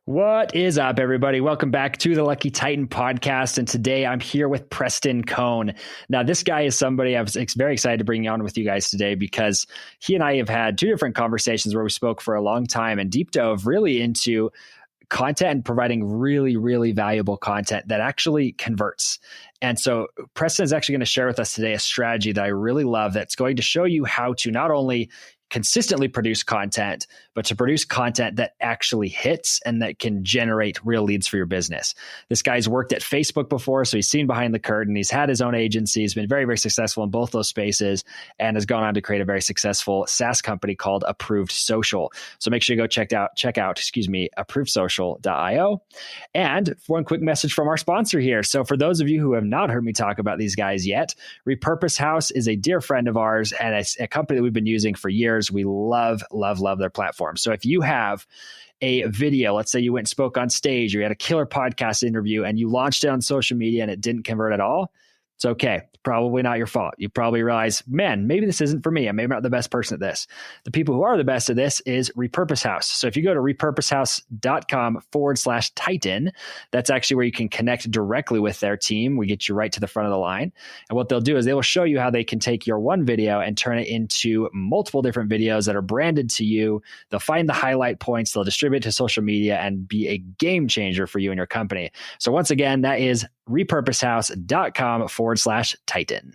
What is up, everybody? Welcome back to the Lucky Titan podcast. And today I'm here with Preston Cohn. Now, this guy is somebody I was very excited to bring on with you guys today because he and I have had two different conversations where we spoke for a long time and deep dove really into content and providing really, really valuable content that actually converts. And so Preston is actually going to share with us today a strategy that I really love that's going to show you how to not only consistently produce content, but to produce content that actually hits and that can generate real leads for your business. This guy's worked at Facebook before, so he's seen behind the curtain. He's had his own agency. He's been very, very successful in both those spaces and has gone on to create a very successful SaaS company called Approved Social. So make sure you go check out, approvedsocial.io. And one quick message from our sponsor here. So for those of you who have not heard me talk about these guys yet, Repurpose House is a dear friend of ours and it's a company that we've been using for years. We love their platform. So if you have a video, let's say you went and spoke on stage or you had a killer podcast interview and you launched it on social media and it didn't convert at all, it's okay. Probably not your fault. You probably realize, man, maybe this isn't for me. I'm maybe not the best person at this. The people who are the best at this is Repurpose House. So if you go to repurposehouse.com/Titan, that's actually where you can connect directly with their team. We get you right to the front of the line. And what they'll do is they will show you how they can take your one video and turn it into multiple different videos that are branded to you. They'll find the highlight points. They'll distribute it to social media and be a game changer for you and your company. So once again, that is repurposehouse.com/Titan.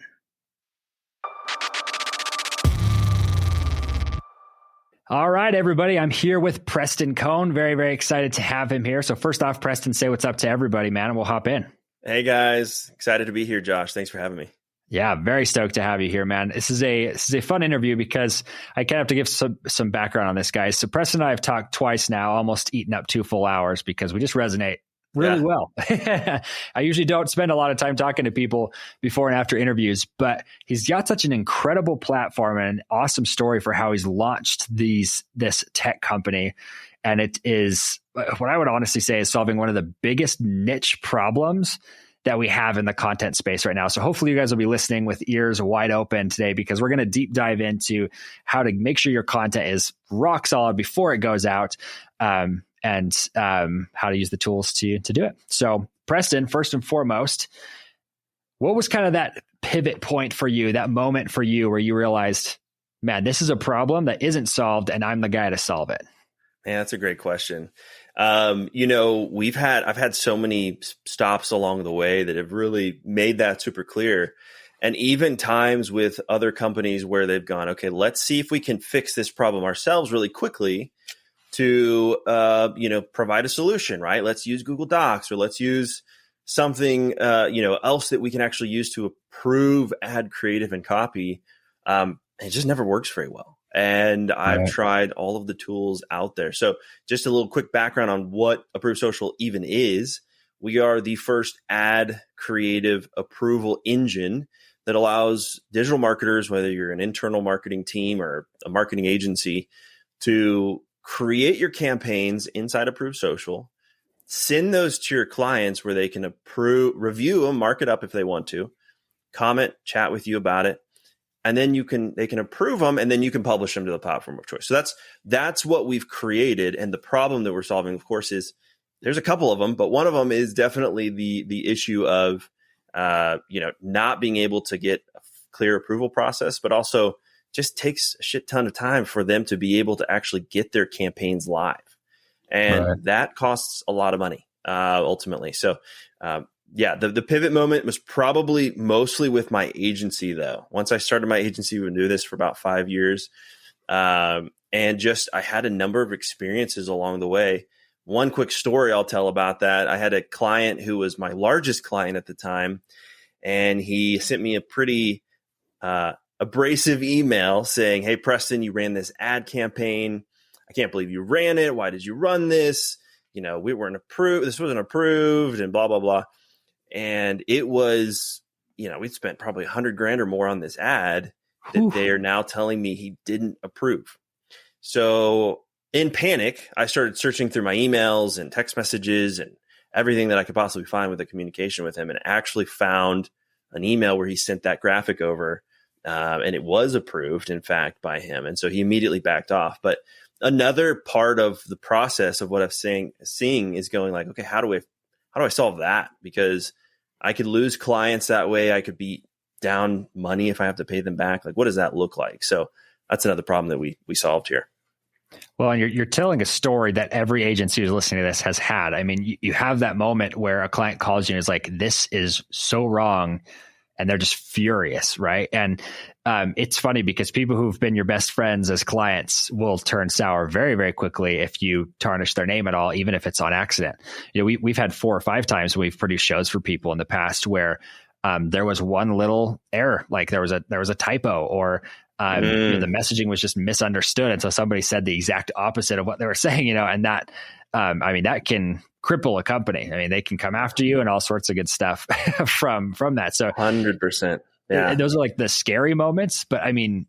All right, everybody. I'm here with Preston Cohn. Very, very excited to have him here. So first off, Preston, say what's up to everybody, man, and we'll hop in. Hey, guys. Excited to be here, Josh. Thanks for having me. Yeah, very stoked to have you here, man. This is a fun interview because I kind of have to give some background on this, guys. So Preston and I have talked twice now, almost eaten up 2 full hours because we just resonate really well. I usually don't spend a lot of time talking to people before and after interviews, but he's got such an incredible platform and an awesome story for how he's launched this tech company. And it is what I would honestly say is solving one of the biggest niche problems that we have in the content space right now. So hopefully you guys will be listening with ears wide open today because we're going to deep dive into how to make sure your content is rock solid before it goes out. And how to use the tools to do it. So Preston, first and foremost, what was kind of that pivot point for you, that moment for you where you realized, man, this is a problem that isn't solved and I'm the guy to solve it? Man, that's a great question. I've had so many stops along the way that have really made that super clear. And even times with other companies where they've gone, okay, let's see if we can fix this problem ourselves really quickly to, provide a solution, right? Let's use Google Docs or let's use something, else that we can actually use to approve ad creative and copy. It just never works very well. And I've tried all of the tools out there. So just a little quick background on what Approved Social even is. We are the first ad creative approval engine that allows digital marketers, whether you're an internal marketing team or a marketing agency, to create your campaigns inside Approved Social, send those to your clients where they can review them, mark it up if they want to, comment, chat with you about it, and then they can approve them, and then you can publish them to the platform of choice. So that's what we've created. And the problem that we're solving, of course, is there's a couple of them, but one of them is definitely the issue of not being able to get a clear approval process, but also just takes a shit ton of time for them to be able to actually get their campaigns live. And that costs a lot of money, ultimately. So, the pivot moment was probably mostly with my agency, though. Once I started my agency, we've been doing this for about 5 years. And I had a number of experiences along the way. One quick story I'll tell about that. I had a client who was my largest client at the time, and he sent me a pretty abrasive email saying, "Hey, Preston, you ran this ad campaign. I can't believe you ran it. Why did you run this? We weren't approved. This wasn't approved," and blah, blah, blah. And it was, we'd spent probably $100,000 or more on this ad that they are now telling me he didn't approve. So in panic, I started searching through my emails and text messages and everything that I could possibly find with the communication with him, and actually found an email where he sent that graphic over. And it was approved, in fact, by him. And so he immediately backed off. But another part of the process of what I'm seeing is going like, okay, how do I solve that? Because I could lose clients that way. I could be down money if I have to pay them back. Like, what does that look like? So that's another problem that we solved here. Well, and you're telling a story that every agency who's listening to this has had. I mean, you have that moment where a client calls you and is like, this is so wrong. And they're just furious, right? And it's funny because people who've been your best friends as clients will turn sour very, very quickly if you tarnish their name at all, even if it's on accident. You know, we've had 4 or 5 times we've produced shows for people in the past where there was one little error, like there was a typo, or you know, the messaging was just misunderstood, and so somebody said the exact opposite of what they were saying. You know, and that I mean, that can cripple a company. I mean, they can come after you and all sorts of good stuff from that. So 100%. Yeah. Those are like the scary moments. But I mean,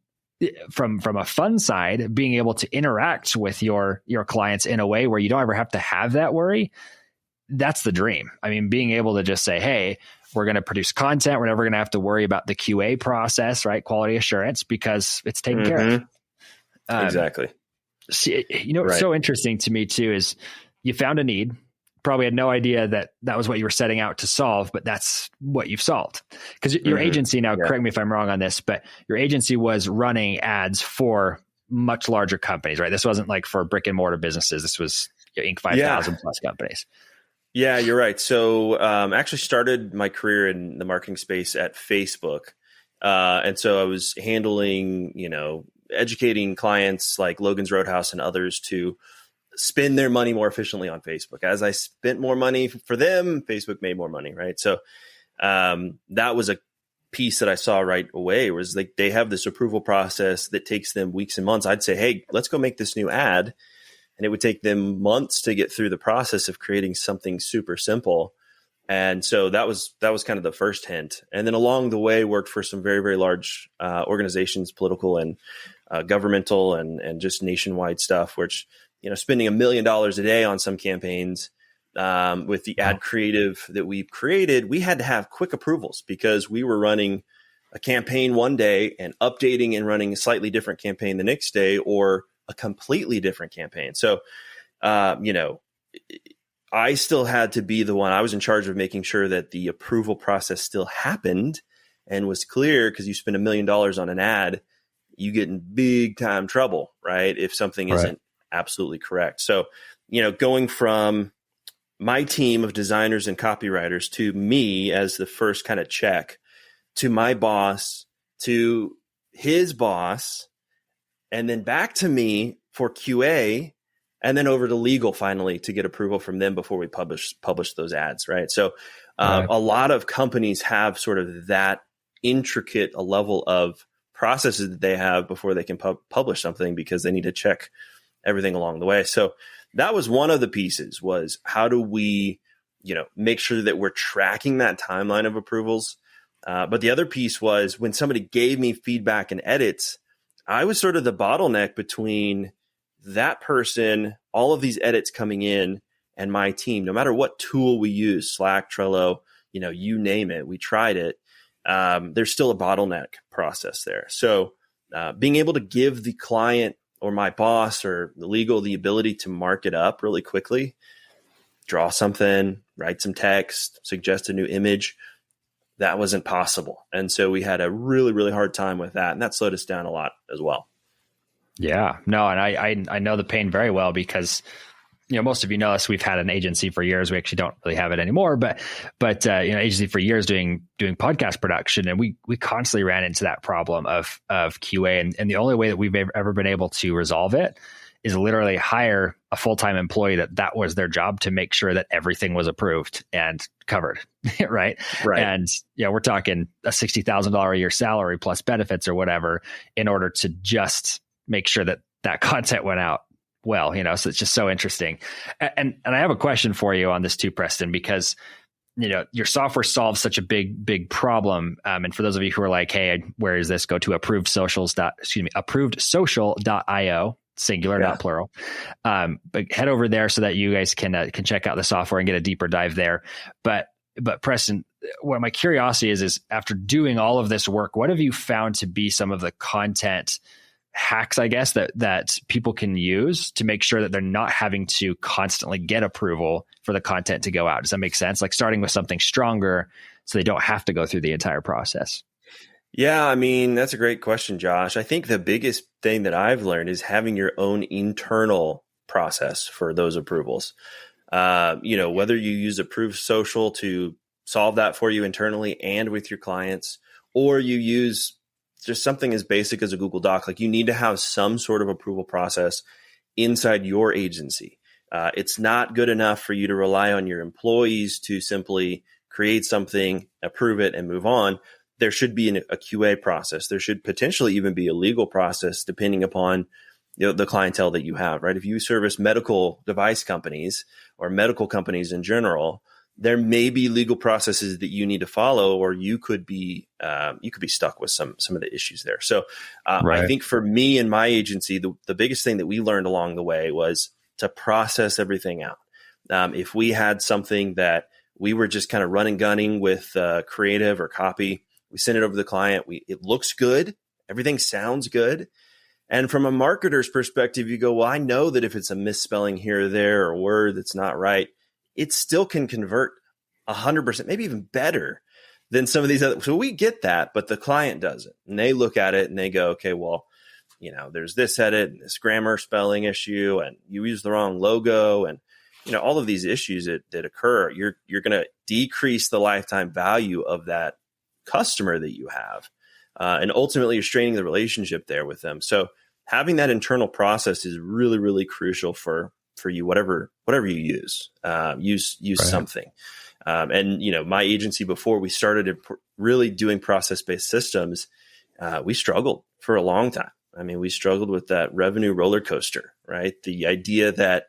from a fun side, being able to interact with your clients in a way where you don't ever have to have that worry, that's the dream. I mean, being able to just say, hey, we're going to produce content. We're never going to have to worry about the QA process, right? Quality assurance, because it's taken care of. Exactly. See, you know, what's so interesting to me too, is you found a need. Probably had no idea that was what you were setting out to solve, but that's what you've solved. Because your agency now, correct me if I'm wrong on this, but your agency was running ads for much larger companies, right? This wasn't like for brick and mortar businesses. This was Inc. 5,000 plus companies. Yeah, you're right. So I actually started my career in the marketing space at Facebook. And so I was handling, you know, educating clients like Logan's Roadhouse and others to spend their money more efficiently on Facebook. As I spent more money for them, Facebook made more money, right? So that was a piece that I saw right away, was like they have this approval process that takes them weeks and months. I'd say, hey, let's go make this new ad. And it would take them months to get through the process of creating something super simple. And so that was kind of the first hint. And then along the way, worked for some very, very large organizations, political and governmental and just nationwide stuff, which, you know, spending $1 million a day on some campaigns with the ad creative that we created, we had to have quick approvals because we were running a campaign one day and updating and running a slightly different campaign the next day, or a completely different campaign. So, you know, I still had to be the one. I was in charge of making sure that the approval process still happened and was clear, because you spend $1 million on an ad, you get in big time trouble, right? If something isn't absolutely correct. So, you know, going from my team of designers and copywriters to me as the first kind of check, to my boss, to his boss, and then back to me for QA, and then over to legal finally to get approval from them before we publish those ads, right? So a lot of companies have sort of that intricate a level of processes that they have before they can publish something, because they need to check everything along the way. So that was one of the pieces, was how do we, you know, make sure that we're tracking that timeline of approvals. But the other piece was when somebody gave me feedback and edits, I was sort of the bottleneck between that person, all of these edits coming in, and my team. No matter what tool we use, Slack, Trello, you know, you name it, we tried it. There's still a bottleneck process there. So being able to give the client or my boss or the legal the ability to mark it up really quickly, draw something, write some text, suggest a new image, that wasn't possible. And so we had a really, really hard time with that. And that slowed us down a lot as well. Yeah, no. And I know the pain very well, because, you know, most of you know us, we've had an agency for years. We actually don't really have it anymore, but you know, agency for years doing podcast production. And we constantly ran into that problem of QA. And the only way that we've ever been able to resolve it is literally hire a full-time employee that was their job, to make sure that everything was approved and covered. Right. And yeah, we're talking a $60,000 a year salary plus benefits or whatever, in order to just make sure that content went out well, you know. So it's just so interesting. And I have a question for you on this too, Preston, because, you know, your software solves such a big problem. And for those of you who are like, hey, where is this? Go to approvedsocial.io. Singular, not plural. But head over there so that you guys can check out the software and get a deeper dive there. But Preston, what my curiosity is after doing all of this work, what have you found to be some of the content hacks, I guess, that people can use to make sure that they're not having to constantly get approval for the content to go out. Does that make sense? Like starting with something stronger so they don't have to go through the entire process. Yeah, I mean, that's a great question, Josh. I think the biggest thing that I've learned is having your own internal process for those approvals. Whether you use Approved Social to solve that for you internally and with your clients, or you use just something as basic as a Google Doc, like you need to have some sort of approval process inside your agency. It's not good enough for you to rely on your employees to simply create something, approve it, and move on. There should be a QA process. There should potentially even be a legal process depending upon the clientele that you have, right? If you service medical device companies or medical companies in general, there may be legal processes that you need to follow, or you could be stuck with some of the issues there. So I think for me and my agency, the biggest thing that we learned along the way was to process everything out. If we had something that we were just kind of run and gunning with creative or copy, we send it over to the client. It looks good. Everything sounds good. And from a marketer's perspective, you go, well, I know that if it's a misspelling here or there or a word that's not right, it still can convert 100%, maybe even better than some of these other. So we get that, but the client doesn't. And they look at it and they go, okay, well, there's this edit and this grammar spelling issue, and you use the wrong logo, and all of these issues that occur. You're going to decrease the lifetime value of that customer that you have. And ultimately you're straining the relationship there with them. So having that internal process is really, really crucial for you, whatever you use, use right. Something. And my agency, before we started really doing process-based systems, we struggled for a long time. I mean, we struggled with that revenue roller coaster, right? The idea that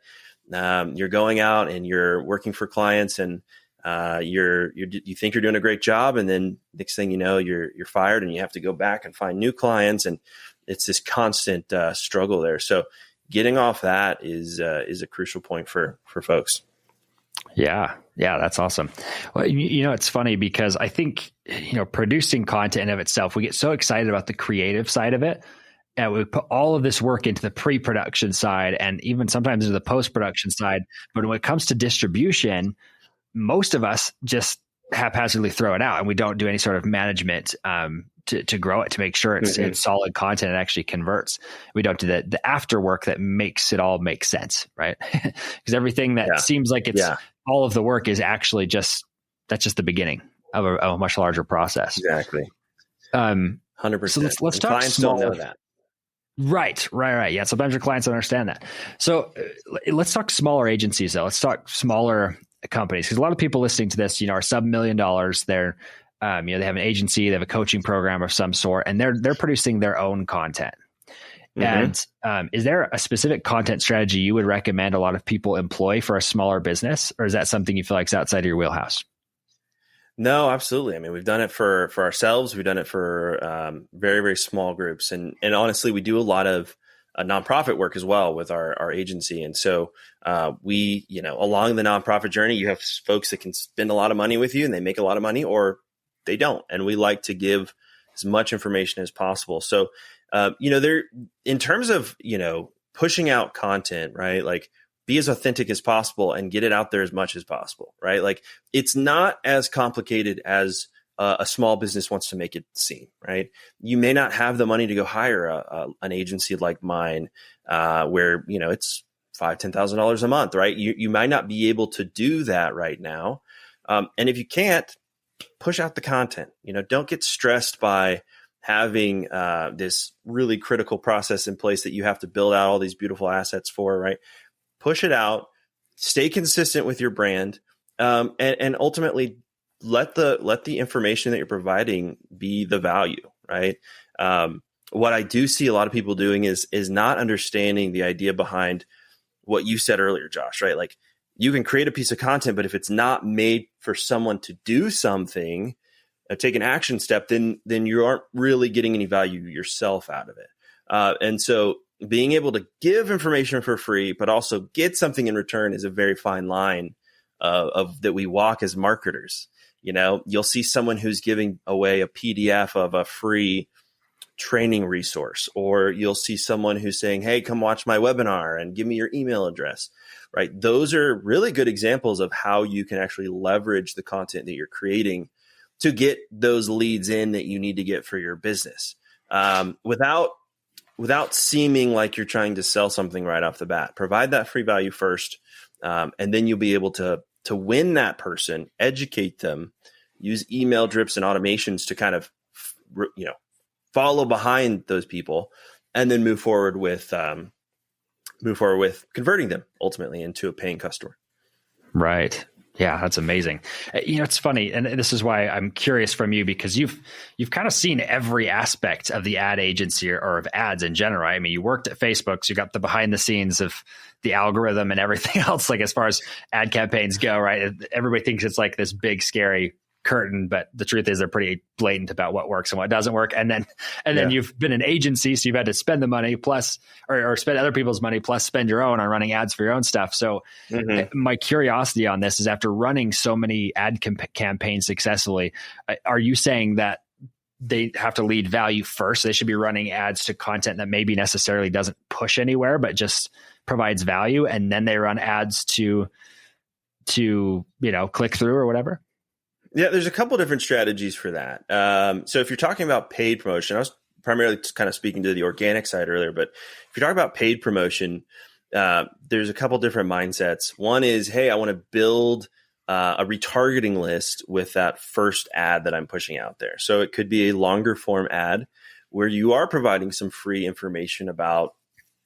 you're going out and you're working for clients, and you think you're doing a great job, and then next thing you know, you're fired, and you have to go back and find new clients, and it's this constant struggle there. So getting off that is a crucial point for folks. Yeah, that's awesome. Well, it's funny because I think producing content in of itself, we get so excited about the creative side of it, and we put all of this work into the pre-production side, and even sometimes into the post-production side. But when it comes to distribution, most of us just haphazardly throw it out, and we don't do any sort of management to grow it, to make sure it's solid content and actually converts. We don't do the after work that makes it all make sense, right? Because everything that seems like it's all of the work is actually that's just the beginning of a much larger process. Exactly. 100%. So let's talk. Clients don't know that. Right. Yeah. Sometimes your clients don't understand that. So let's talk smaller agencies though. Let's talk smaller companies, because a lot of people listening to this, are sub $1 million. They're, they have an agency, they have a coaching program of some sort, and they're producing their own content. Mm-hmm. And is there a specific content strategy you would recommend a lot of people employ for a smaller business, or is that something you feel like is outside of your wheelhouse? No, absolutely. I mean, we've done it for ourselves. We've done it for very, very small groups. And honestly, we do a lot of nonprofit work as well with our agency. And so we, along the nonprofit journey, you have folks that can spend a lot of money with you and they make a lot of money, or they don't. And we like to give as much information as possible. So, there, in terms of, pushing out content, right? Like, be as authentic as possible and get it out there as much as possible, right? Like, it's not as complicated as a small business wants to make it seem, right? You may not have the money to go hire an agency like mine, where, it's $5,000, $10,000 a month, right? You might not be able to do that right now. And if you can't, push out the content. Don't get stressed by having this really critical process in place that you have to build out all these beautiful assets for, right? Push it out, stay consistent with your brand, and ultimately let the information that you're providing be the value, right? What I do see a lot of people doing is not understanding the idea behind what you said earlier, Josh, right? Like, you can create a piece of content, but if it's not made for someone to do something, take an action step, then you aren't really getting any value yourself out of it. And so being able to give information for free, but also get something in return, is a very fine line of that we walk as marketers. You'll see someone who's giving away a PDF of a free training resource, or you'll see someone who's saying, hey, come watch my webinar and give me your email address, right? Those are really good examples of how you can actually leverage the content that you're creating to get those leads in that you need to get for your business, without seeming like you're trying to sell something right off the bat. Provide that free value first, and then you'll be able to win that person, educate them, use email drips and automations to kind of, follow behind those people, and then move forward with converting them ultimately into a paying customer. Right. Yeah, that's amazing. It's funny, and this is why I'm curious from you, because you've kind of seen every aspect of the ad agency or of ads in general. Right? I mean, you worked at Facebook, so you got the behind the scenes of the algorithm and everything else, like as far as ad campaigns go, right? Everybody thinks it's like this big, scary curtain, but the truth is they're pretty blatant about what works and what doesn't work. And then you've been an agency, so you've had to spend the money plus, or spend other people's money plus spend your own on running ads for your own stuff. So my curiosity on this is, after running so many ad campaigns successfully, are you saying that they have to lead value first? They should be running ads to content that maybe necessarily doesn't push anywhere, but just provides value, and then they run ads to click through or whatever? Yeah, there's a couple different strategies for that. So if you're talking about paid promotion, I was primarily kind of speaking to the organic side earlier, but if you're talking about paid promotion, there's a couple different mindsets. One is, hey, I want to build a retargeting list with that first ad that I'm pushing out there. So it could be a longer form ad where you are providing some free information about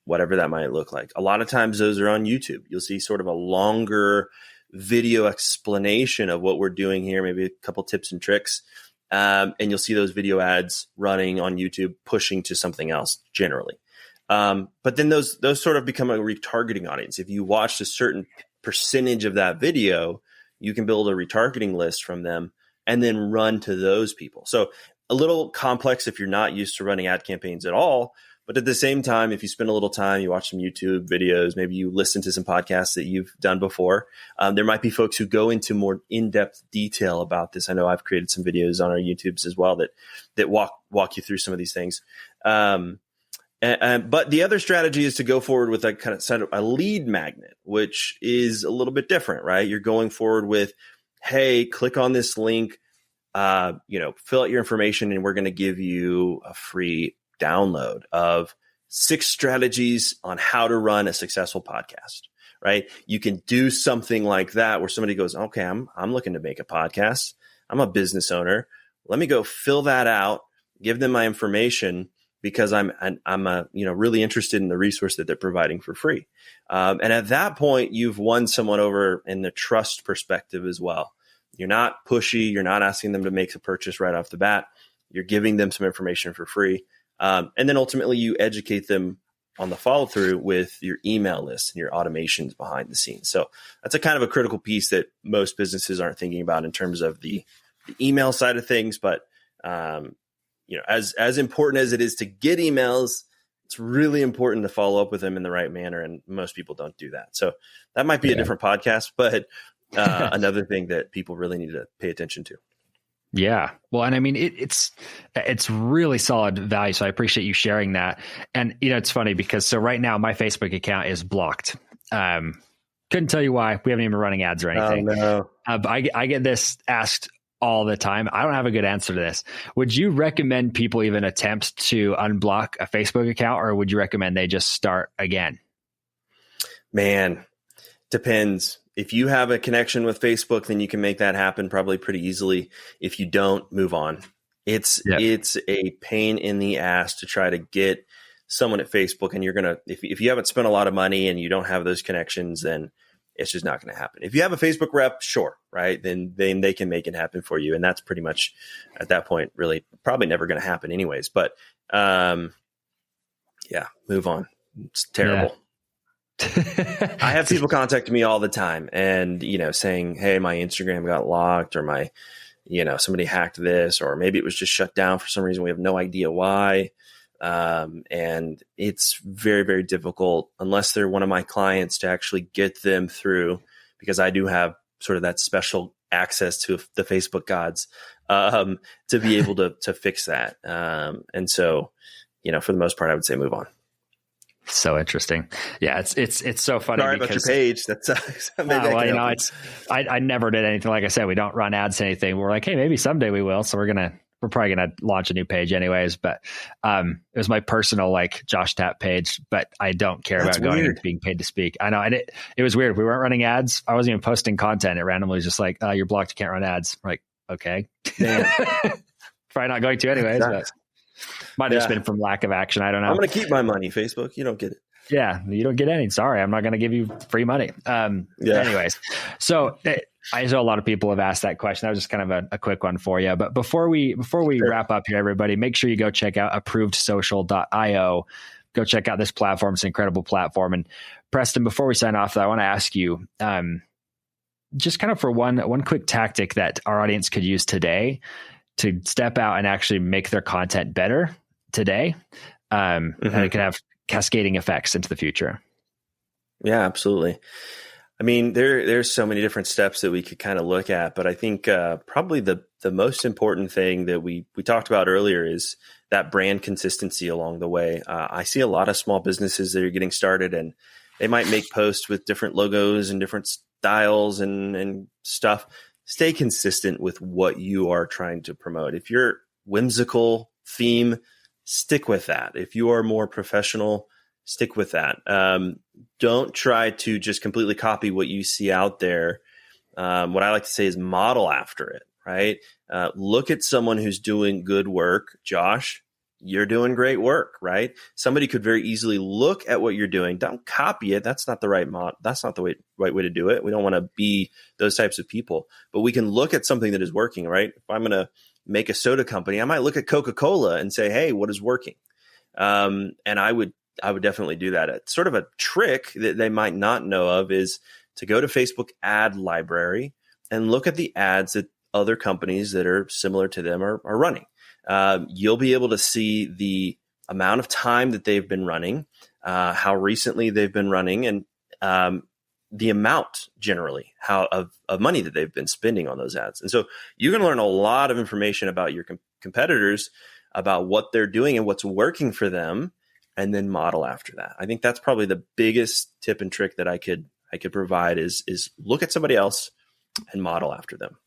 whatever that might look like. A lot of times those are on YouTube. You'll see sort of a longer video explanation of what we're doing here, maybe a couple tips and tricks. And you'll see those video ads running on YouTube, pushing to something else generally. But then those sort of become a retargeting audience. If you watched a certain percentage of that video, you can build a retargeting list from them and then run to those people. So a little complex if you're not used to running ad campaigns at all. But at the same time, if you spend a little time, you watch some YouTube videos, maybe you listen to some podcasts that you've done before, there might be folks who go into more in-depth detail about this. I know I've created some videos on our YouTubes as well that walk you through some of these things. But the other strategy is to go forward with a kind of set of a lead magnet, which is a little bit different, right? You're going forward with, hey, click on this link, fill out your information, and we're going to give you a free download of 6 strategies on how to run a successful podcast, right? You can do something like that where somebody goes, okay, I'm looking to make a podcast. I'm a business owner. Let me go fill that out, give them my information, because I'm really interested in the resource that they're providing for free. And at that point, you've won someone over in the trust perspective as well. You're not pushy. You're not asking them to make a purchase right off the bat. You're giving them some information for free. And then ultimately you educate them on the follow through with your email list and your automations behind the scenes. So that's a kind of a critical piece that most businesses aren't thinking about in terms of the email side of things. But, as important as it is to get emails, it's really important to follow up with them in the right manner. And most people don't do that. So that might be a different podcast, but another thing that people really need to pay attention to. Yeah. Well, and I mean, it's really solid value. So I appreciate you sharing that. And, it's funny because so right now my Facebook account is blocked. Couldn't tell you why. We haven't even been running ads or anything. Oh, no. But I get this asked all the time. I don't have a good answer to this. Would you recommend people even attempt to unblock a Facebook account, or would you recommend they just start again? Man, depends. If you have a connection with Facebook, then you can make that happen probably pretty easily. If you don't, move on. It's a pain in the ass to try to get someone at Facebook, and you're going to, if you haven't spent a lot of money and you don't have those connections, then it's just not going to happen. If you have a Facebook rep, sure, right? Then they can make it happen for you. And that's pretty much at that point, really probably never going to happen anyways. But move on. It's terrible. Yeah. I have people contacting me all the time and, saying, hey, my Instagram got locked, or my, somebody hacked this, or maybe it was just shut down for some reason. We have no idea why. And it's very, very difficult unless they're one of my clients to actually get them through, because I do have sort of that special access to the Facebook gods to be able to fix that. And so, for the most part, I would say move on. So interesting. Yeah, it's so funny. Sorry about your page. That's I never did anything. Like I said, we don't run ads to anything. We're like, hey, maybe someday we will. So we're probably gonna launch a new page anyways. But it was my personal like Josh Tapp page, but I don't care about going and being paid to speak. I know, and it was weird. We weren't running ads. I wasn't even posting content. It randomly was just like, you're blocked. You can't run ads. We're like, okay, probably not going to anyways. But might have just been from lack of action. I don't know. I'm going to keep my money, Facebook. You don't get it. Yeah, you don't get any. Sorry, I'm not going to give you free money. Anyways, so I know a lot of people have asked that question. That was just kind of a quick one for you. But before we wrap up here, everybody, make sure you go check out approvedsocial.io. Go check out this platform. It's an incredible platform. And Preston, before we sign off, I want to ask you, just kind of for one quick tactic that our audience could use today to step out and actually make their content better today. And it can have cascading effects into the future. Yeah, absolutely. I mean, there's so many different steps that we could kind of look at, but I think probably the most important thing that we talked about earlier is that brand consistency along the way. I see a lot of small businesses that are getting started, and they might make posts with different logos and different styles and stuff. Stay consistent with what you are trying to promote. If you're whimsical theme, stick with that. If you are more professional, stick with that. Don't try to just completely copy what you see out there. What I like to say is model after it, right? Look at someone who's doing good work. Josh, you're doing great work, right? Somebody could very easily look at what you're doing. Don't copy it. That's not the right that's not the right way to do it. We don't want to be those types of people, but we can look at something that is working, right? If I'm going to make a soda company, I might look at Coca-Cola and say, hey, what is working? And I would definitely do that. It's sort of a trick that they might not know of is to go to Facebook ad library and look at the ads that other companies that are similar to them are running. You'll be able to see the amount of time that they've been running, how recently they've been running, and the amount generally of money that they've been spending on those ads. And so you can learn a lot of information about your competitors, about what they're doing and what's working for them, and then model after that. I think that's probably the biggest tip and trick that I could provide is look at somebody else and model after them.